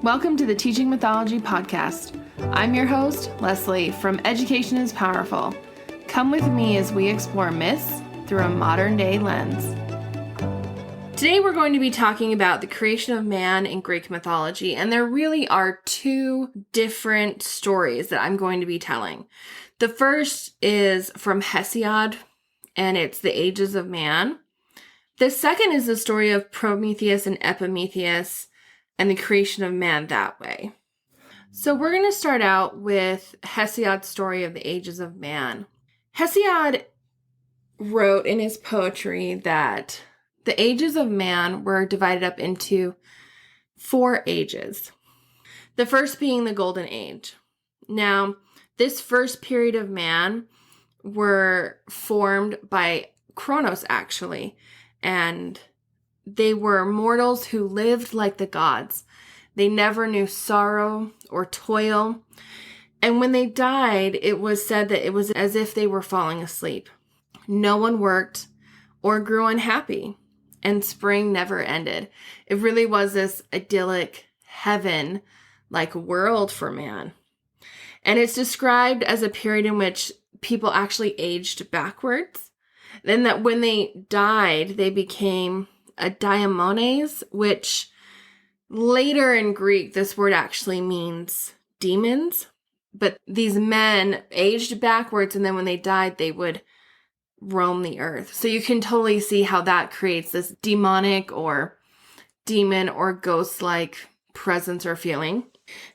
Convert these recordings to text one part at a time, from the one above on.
Welcome to the Teaching Mythology podcast. I'm your host, Leslie, from Education is Powerful. Come with me as we explore myths through a modern-day lens. Today we're going to be talking about the creation of man in Greek mythology, and there really are two different stories that I'm going to be telling. The first is from Hesiod, and it's the ages of man. The second is the story of Prometheus and Epimetheus and the creation of man that way. So we're going to start out with Hesiod's story of the ages of man. Hesiod wrote in his poetry that the ages of man were divided up into 4 ages. The first being the Golden Age. Now, this first period of man were formed by Kronos, actually, and they were mortals who lived like the gods. They never knew sorrow or toil. And when they died, it was said that it was as if they were falling asleep. No one worked or grew unhappy, and spring never ended. It really was this idyllic heaven-like world for man. And it's described as a period in which people actually aged backwards. Then that when they died, they became a daimones, which later in Greek, this word actually means demons. But these men aged backwards, and then when they died, they would roam the earth. So you can totally see how that creates this demonic or demon or ghost-like presence or feeling.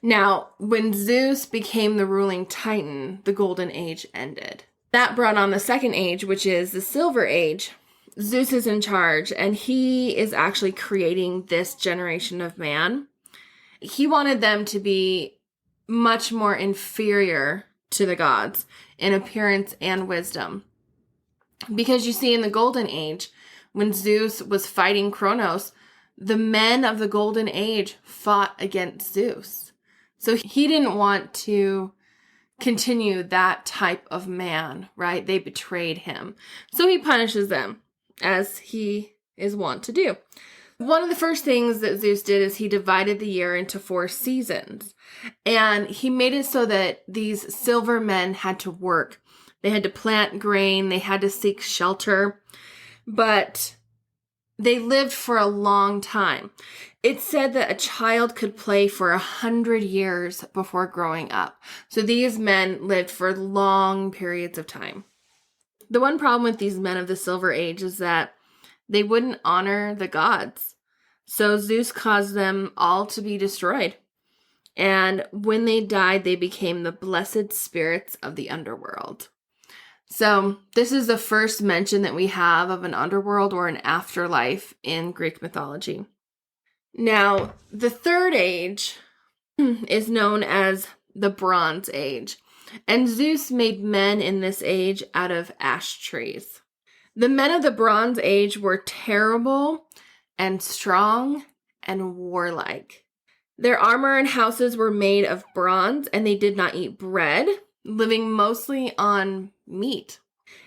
Now, when Zeus became the ruling titan, the Golden Age ended. That brought on the second age, which is the Silver Age. Zeus is in charge, and he is actually creating this generation of man. He wanted them to be much more inferior to the gods in appearance and wisdom. Because you see, in the Golden Age, when Zeus was fighting Kronos, the men of the Golden Age fought against Zeus. So he didn't want to continue that type of man, right? They betrayed him. So he punishes them, as he is wont to do. One of the first things that Zeus did is he divided the year into 4 seasons. And he made it so that these silver men had to work. They had to plant grain. They had to seek shelter. But they lived for a long time. It's said that a child could play for 100 years before growing up. So these men lived for long periods of time. The one problem with these men of the Silver Age is that they wouldn't honor the gods. So Zeus caused them all to be destroyed. And when they died, they became the blessed spirits of the underworld. So this is the first mention that we have of an underworld or an afterlife in Greek mythology. Now, the third age is known as the Bronze Age. And Zeus made men in this age out of ash trees. The men of the Bronze Age were terrible and strong and warlike. Their armor and houses were made of bronze, and they did not eat bread, living mostly on meat.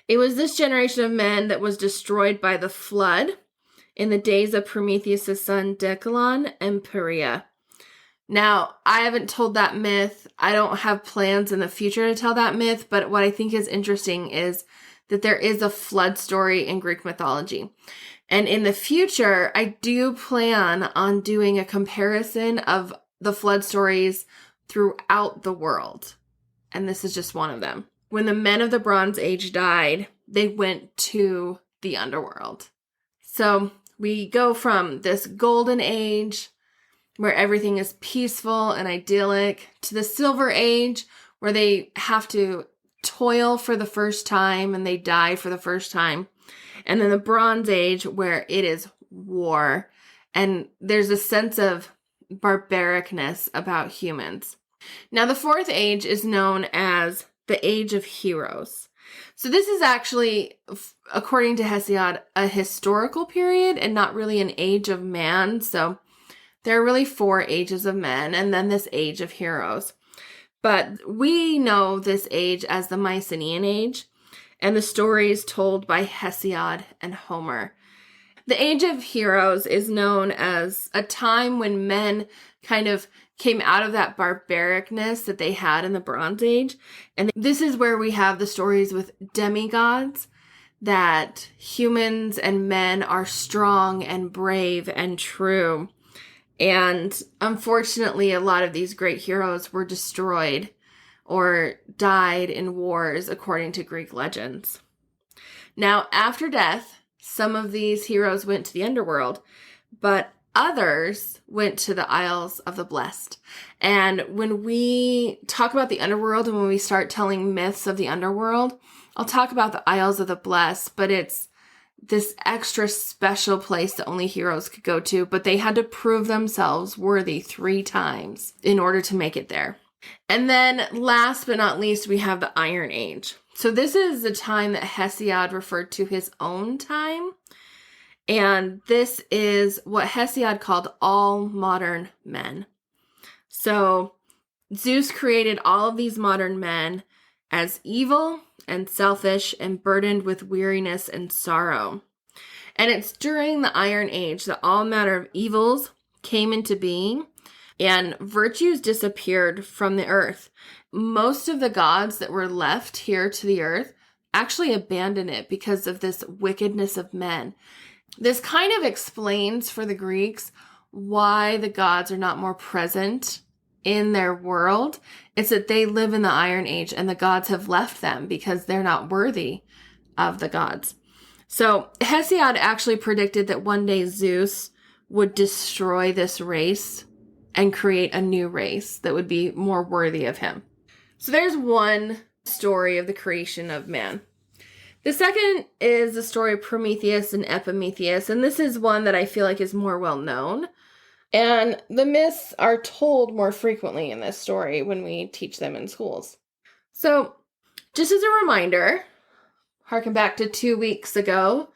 It was this generation of men that was destroyed by the flood in the days of Prometheus' son Decalon and Perea. Now, I haven't told that myth. I don't have plans in the future to tell that myth, but what I think is interesting is that there is a flood story in Greek mythology. And in the future, I do plan on doing a comparison of the flood stories throughout the world. And this is just one of them. When the men of the Bronze Age died, they went to the underworld. So we go from this Golden Age, where everything is peaceful and idyllic, to the Silver Age, where they have to toil for the first time and they die for the first time. And then the Bronze Age, where it is war. And there's a sense of barbaricness about humans. Now, the fourth age is known as the Age of Heroes. So this is actually, according to Hesiod, a historical period and not really an age of man. So there are really 4 ages of men and then this age of heroes. But we know this age as the Mycenaean Age, and the stories told by Hesiod and Homer. The Age of Heroes is known as a time when men kind of came out of that barbaricness that they had in the Bronze Age. And this is where we have the stories with demigods, that humans and men are strong and brave and true. And unfortunately, a lot of these great heroes were destroyed or died in wars, according to Greek legends. Now, after death, some of these heroes went to the underworld, but others went to the Isles of the Blessed. And when we talk about the underworld and when we start telling myths of the underworld, I'll talk about the Isles of the Blessed, but it's this extra special place that only heroes could go to, but they had to prove themselves worthy 3 times in order to make it there. And then last but not least, we have the Iron Age. So this is the time that Hesiod referred to his own time. And this is what Hesiod called all modern men. So Zeus created all of these modern men as evil and selfish and burdened with weariness and sorrow. And it's during the Iron Age that all manner of evils came into being and virtues disappeared from the earth. Most of the gods that were left here to the earth actually abandoned it because of this wickedness of men. This kind of explains for the Greeks why the gods are not more present in their world. It's that they live in the Iron Age and the gods have left them because they're not worthy of the gods. So Hesiod actually predicted that one day Zeus would destroy this race and create a new race that would be more worthy of him. So there's one story of the creation of man. The second is the story of Prometheus and Epimetheus, and this is one that I feel like is more well known. And the myths are told more frequently in this story when we teach them in schools. So just as a reminder, harken back to 2 weeks ago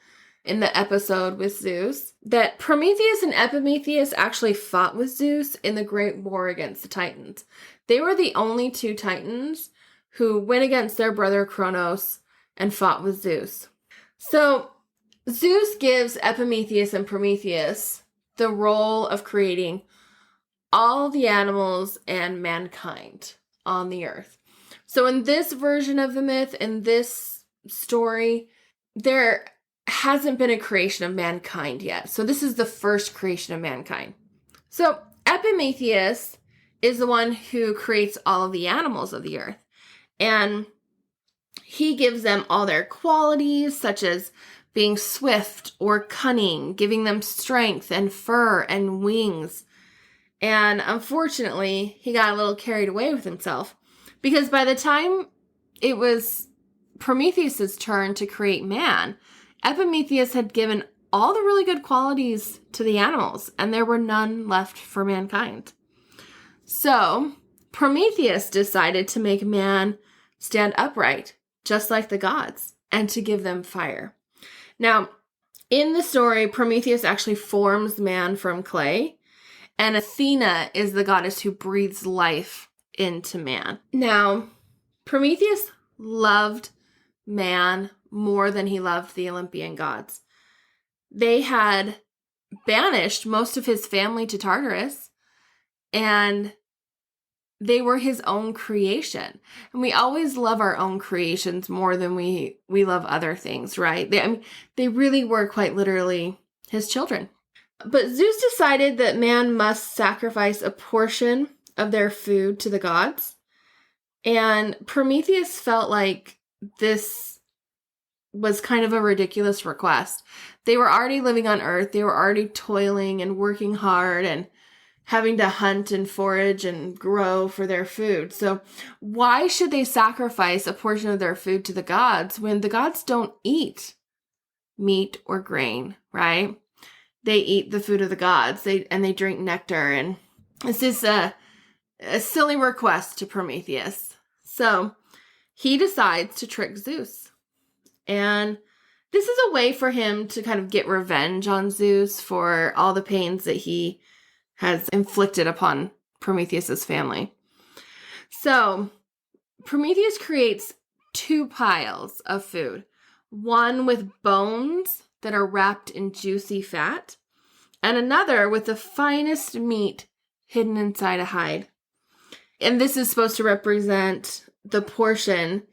in the episode with Zeus, that Prometheus and Epimetheus actually fought with Zeus in the Great War against the Titans. They were the only 2 Titans who went against their brother Kronos and fought with Zeus. So Zeus gives Epimetheus and Prometheus the role of creating all the animals and mankind on the earth. So in this version of the myth, in this story, there hasn't been a creation of mankind yet. So this is the first creation of mankind. So Epimetheus is the one who creates all of the animals of the earth. And he gives them all their qualities, such as being swift or cunning, giving them strength and fur and wings. And unfortunately, he got a little carried away with himself, because by the time it was Prometheus's turn to create man, Epimetheus had given all the really good qualities to the animals, and there were none left for mankind. So Prometheus decided to make man stand upright, just like the gods, and to give them fire. Now, in the story, Prometheus actually forms man from clay, and Athena is the goddess who breathes life into man. Now, Prometheus loved man more than he loved the Olympian gods. They had banished most of his family to Tartarus, and they were his own creation. And we always love our own creations more than we love other things, right? They really were quite literally his children. But Zeus decided that man must sacrifice a portion of their food to the gods. And Prometheus felt like this was kind of a ridiculous request. They were already living on Earth. They were already toiling and working hard and having to hunt and forage and grow for their food. So why should they sacrifice a portion of their food to the gods when the gods don't eat meat or grain, right? They eat the food of the gods, they drink nectar, and this is a silly request to Prometheus. So he decides to trick Zeus. And this is a way for him to kind of get revenge on Zeus for all the pains that he has inflicted upon Prometheus's family. So Prometheus creates 2 piles of food, one with bones that are wrapped in juicy fat, and another with the finest meat hidden inside a hide. And this is supposed to represent the portion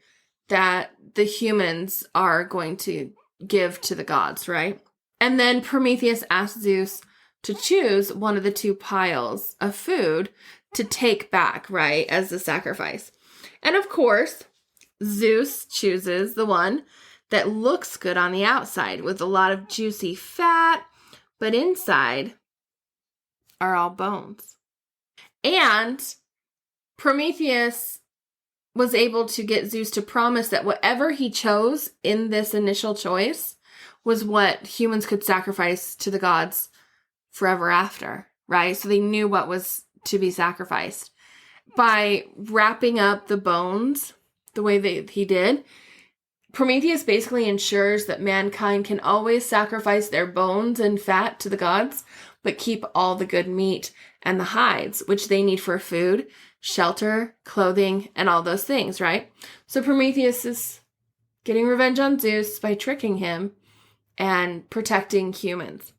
that the humans are going to give to the gods, right? And then Prometheus asked Zeus to choose one of the two piles of food to take back, right, as the sacrifice. And of course, Zeus chooses the one that looks good on the outside with a lot of juicy fat, but inside are all bones. And Prometheus was able to get Zeus to promise that whatever he chose in this initial choice was what humans could sacrifice to the gods forever after, right? So they knew what was to be sacrificed. By wrapping up the bones the way that he did, Prometheus basically ensures that mankind can always sacrifice their bones and fat to the gods, but keep all the good meat and the hides, which they need for food, shelter, clothing, and all those things, right? So Prometheus is getting revenge on Zeus by tricking him and protecting humans.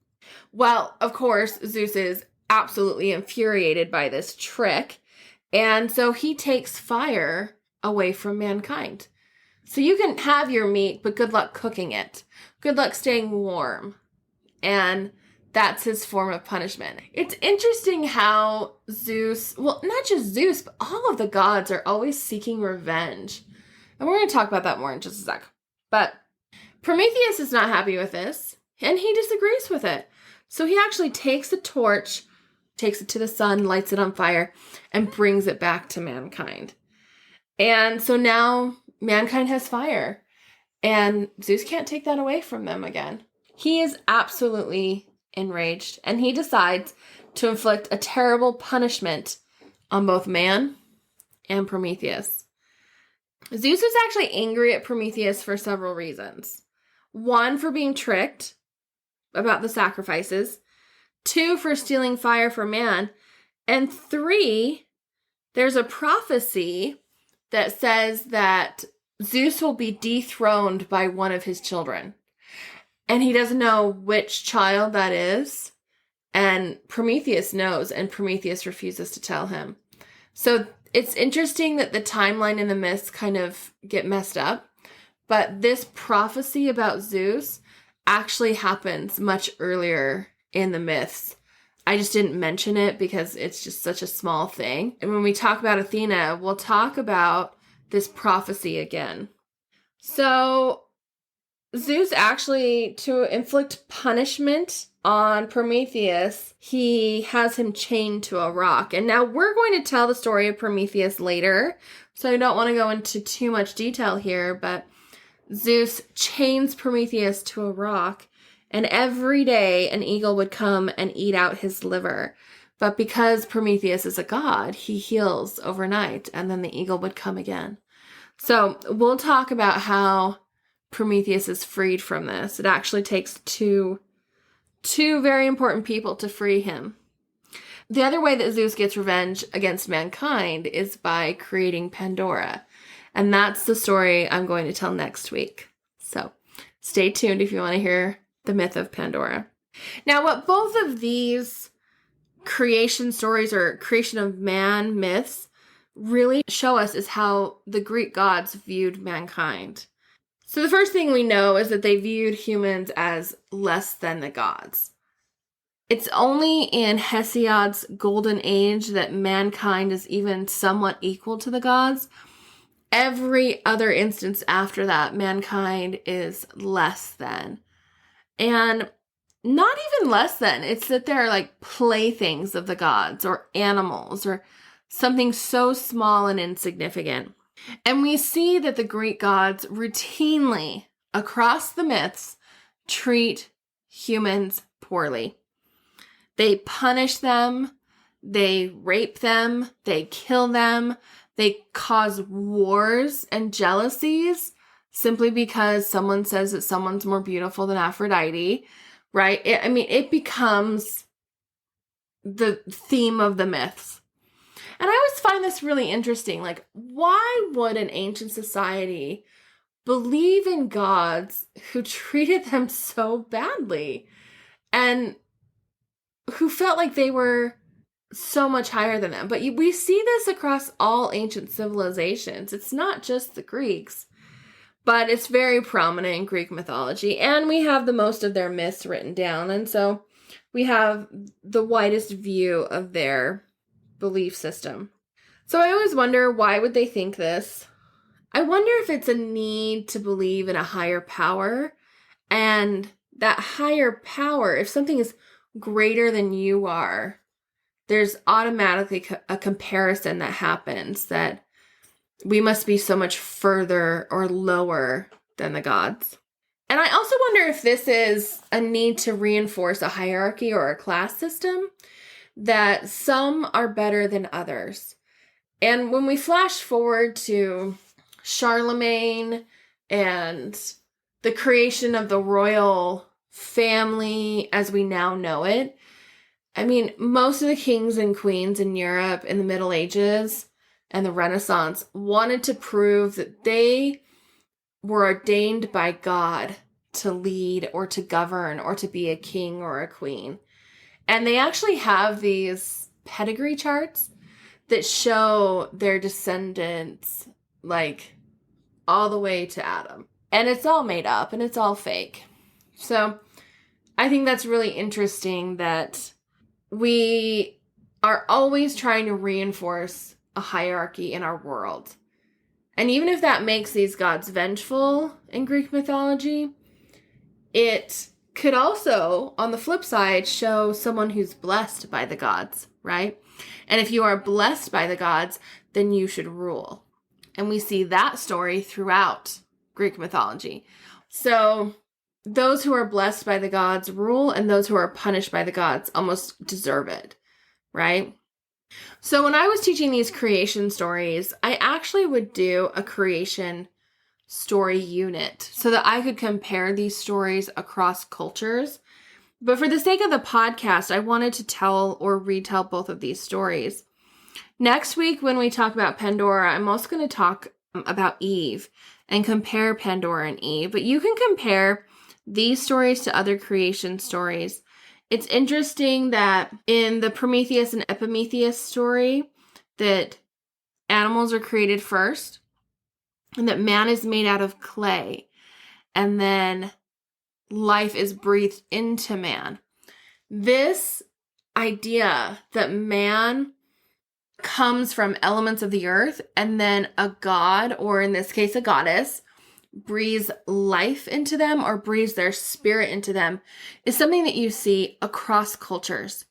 Well, of course, Zeus is absolutely infuriated by this trick, and so he takes fire away from mankind. So you can have your meat, but good luck cooking it. Good luck staying warm. And that's his form of punishment. It's interesting how Zeus, well, not just Zeus, but all of the gods are always seeking revenge. And we're going to talk about that more in just a sec. But Prometheus is not happy with this, and he disagrees with it. So he actually takes a torch, takes it to the sun, lights it on fire, and brings it back to mankind. And so now mankind has fire, and Zeus can't take that away from them again. He is absolutely enraged, and he decides to inflict a terrible punishment on both man and Prometheus. Zeus is actually angry at Prometheus for several reasons. 1, for being tricked about the sacrifices. 2, for stealing fire from man. And 3, there's a prophecy that says that Zeus will be dethroned by one of his children. And he doesn't know which child that is. And Prometheus knows, and Prometheus refuses to tell him. So it's interesting that the timeline and the myths kind of get messed up. But this prophecy about Zeus actually happens much earlier in the myths. I just didn't mention it because it's just such a small thing. And when we talk about Athena, we'll talk about this prophecy again. So Zeus actually, to inflict punishment on Prometheus, he has him chained to a rock. And now we're going to tell the story of Prometheus later, so I don't want to go into too much detail here, but Zeus chains Prometheus to a rock, and every day an eagle would come and eat out his liver. But because Prometheus is a god, he heals overnight, and then the eagle would come again. So we'll talk about how Prometheus is freed from this. It actually takes two very important people to free him. The other way that Zeus gets revenge against mankind is by creating Pandora. And that's the story I'm going to tell next week. So stay tuned if you want to hear the myth of Pandora. Now, what both of these creation stories or creation of man myths really show us is how the Greek gods viewed mankind. So the first thing we know is that they viewed humans as less than the gods. It's only in Hesiod's golden age that mankind is even somewhat equal to the gods. Every other instance after that, mankind is less than. And not even less than. It's that they're like playthings of the gods or animals or something so small and insignificant. And we see that the Greek gods routinely, across the myths, treat humans poorly. They punish them, they rape them, they kill them, they cause wars and jealousies simply because someone says that someone's more beautiful than Aphrodite, right? It becomes the theme of the myths. And I always find this really interesting. Like, why would an ancient society believe in gods who treated them so badly and who felt like they were so much higher than them. But we see this across all ancient civilizations. It's not just the Greeks, but it's very prominent in Greek mythology. And we have the most of their myths written down. And so we have the widest view of their belief system. So I always wonder, why would they think this? I wonder if it's a need to believe in a higher power, and that higher power, if something is greater than you are, there's automatically a comparison that happens that we must be so much further or lower than the gods. And I also wonder if this is a need to reinforce a hierarchy or a class system, that some are better than others. And when we flash forward to Charlemagne and the creation of the royal family as we now know it, I mean, most of the kings and queens in Europe in the Middle Ages and the Renaissance wanted to prove that they were ordained by God to lead or to govern or to be a king or a queen. And they actually have these pedigree charts that show their descendants, like, all the way to Adam. And it's all made up and it's all fake. So I think that's really interesting that we are always trying to reinforce a hierarchy in our world. And even if that makes these gods vengeful in Greek mythology, it could also, on the flip side, show someone who's blessed by the gods, right? And if you are blessed by the gods, then you should rule. And we see that story throughout Greek mythology. So those who are blessed by the gods rule, and those who are punished by the gods almost deserve it, right? So when I was teaching these creation stories, I actually would do a creation story unit so that I could compare these stories across cultures. But for the sake of the podcast, I wanted to tell or retell both of these stories. Next week, when we talk about Pandora, I'm also going to talk about Eve and compare Pandora and Eve. But you can compare these stories to other creation stories. It's interesting that in the Prometheus and Epimetheus story, that animals are created first, and that man is made out of clay, and then life is breathed into man. This idea that man comes from elements of the earth, and then a god, or in this case a goddess, breathes life into them or breathes their spirit into them, is something that you see across cultures.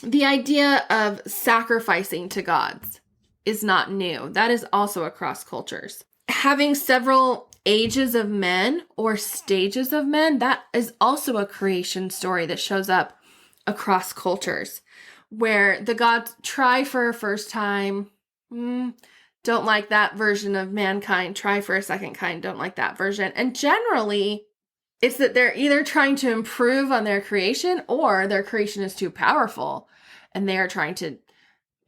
The idea of sacrificing to gods is not new. That is also across cultures. Having several ages of men or stages of men, that is also a creation story that shows up across cultures, where the gods try for a first time, don't like that version of mankind, try for a second kind, don't like that version. And generally, it's that they're either trying to improve on their creation, or their creation is too powerful and they are trying to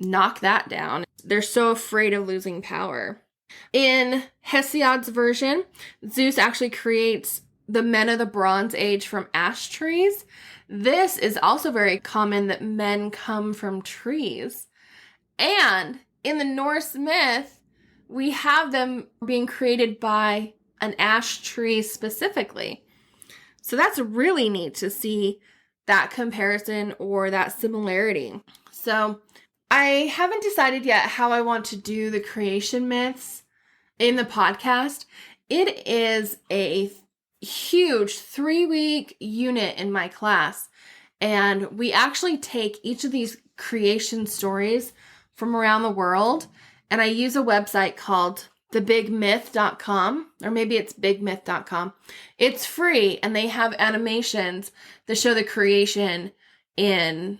knock that down. They're so afraid of losing power. In Hesiod's version, Zeus actually creates the men of the Bronze Age from ash trees. This is also very common, that men come from trees. And in the Norse myth, we have them being created by an ash tree specifically. So that's really neat to see that comparison or that similarity. So I haven't decided yet how I want to do the creation myths in the podcast. It is a huge 3-week unit in my class, and we actually take each of these creation stories from around the world, and I use a website called thebigmyth.com, or maybe it's bigmyth.com. It's free, and they have animations that show the creation in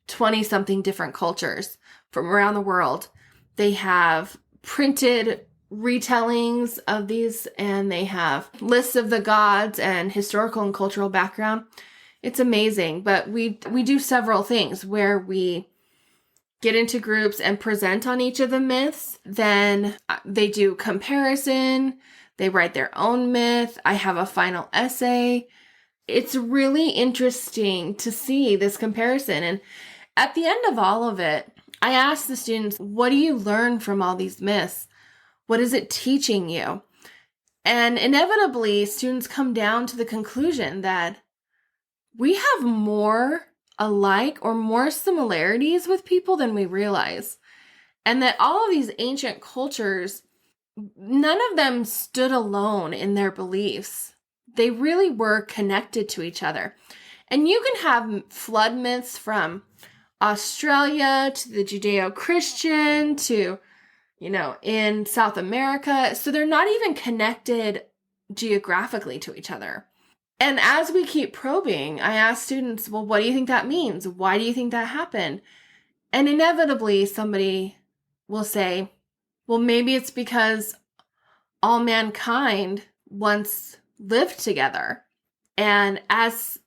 20-something different cultures from around the world. They have printed retellings of these, and they have lists of the gods and historical and cultural background. It's amazing. But we do several things where we get into groups and present on each of the myths. Then they do comparison. They write their own myth. I have a final essay. It's really interesting to see this comparison. And at the end of all of it, I asked the students, what do you learn from all these myths? What is it teaching you? And inevitably, students come down to the conclusion that we have more alike or more similarities with people than we realize. And that all of these ancient cultures, none of them stood alone in their beliefs. They really were connected to each other. And you can have flood myths from Australia to the Judeo-Christian to, in South America. So they're not even connected geographically to each other. And as we keep probing, I ask students, well, what do you think that means? Why do you think that happened? And inevitably, somebody will say, well, maybe it's because all mankind once lived together. And as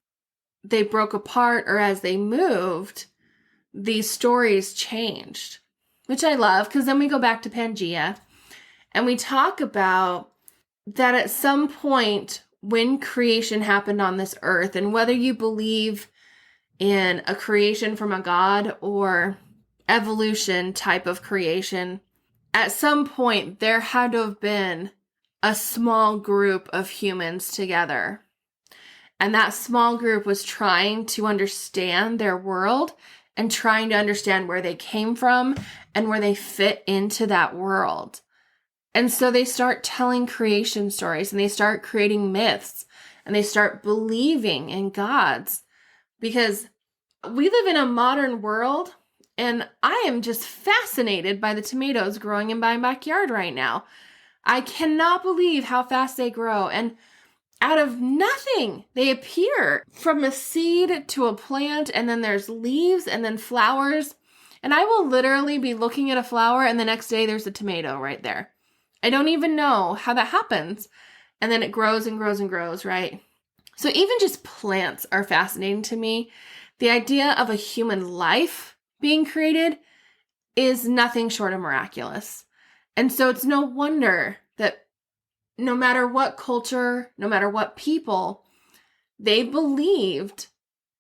they broke apart or as they moved, these stories changed, which I love, because then we go back to Pangea and we talk about that at some point when creation happened on this earth, and whether you believe in a creation from a god or evolution type of creation, at some point there had to have been a small group of humans together. And that small group was trying to understand their world and trying to understand where they came from and where they fit into that world. And so they start telling creation stories and they start creating myths and they start believing in gods, because we live in a modern world and I am just fascinated by the tomatoes growing in my backyard right now. I cannot believe how fast they grow. And out of nothing, they appear from a seed to a plant, and then there's leaves and then flowers. And I will literally be looking at a flower and the next day there's a tomato right there. I don't even know how that happens. And then it grows and grows and grows, right? So even just plants are fascinating to me. The idea of a human life being created is nothing short of miraculous. And so it's no wonder that no matter what culture, no matter what people, they believed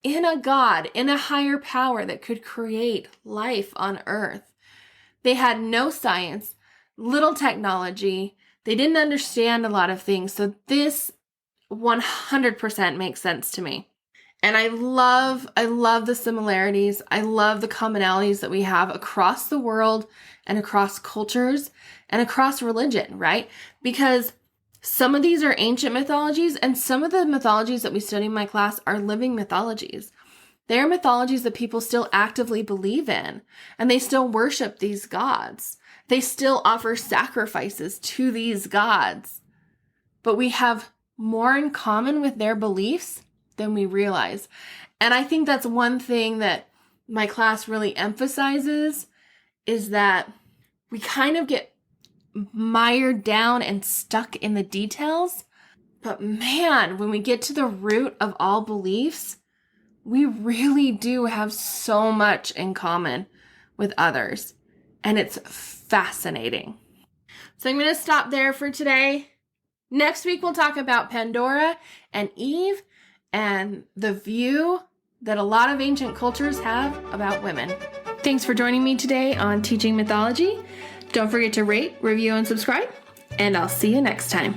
in a God, in a higher power that could create life on earth. They had no science, little technology. They didn't understand a lot of things. So this 100% makes sense to me. And I love the similarities. I love the commonalities that we have across the world and across cultures and across religion, right? Because some of these are ancient mythologies, and some of the mythologies that we study in my class are living mythologies. They are mythologies that people still actively believe in, and they still worship these gods. They still offer sacrifices to these gods. But we have more in common with their beliefs than we realize. And I think that's one thing that my class really emphasizes, is that we kind of get mired down and stuck in the details. But man, when we get to the root of all beliefs, we really do have so much in common with others. And it's fascinating. So I'm going to stop there for today. Next week, we'll talk about Pandora and Eve and the view that a lot of ancient cultures have about women. Thanks for joining me today on Teaching Mythology. Don't forget to rate, review, and subscribe, and I'll see you next time.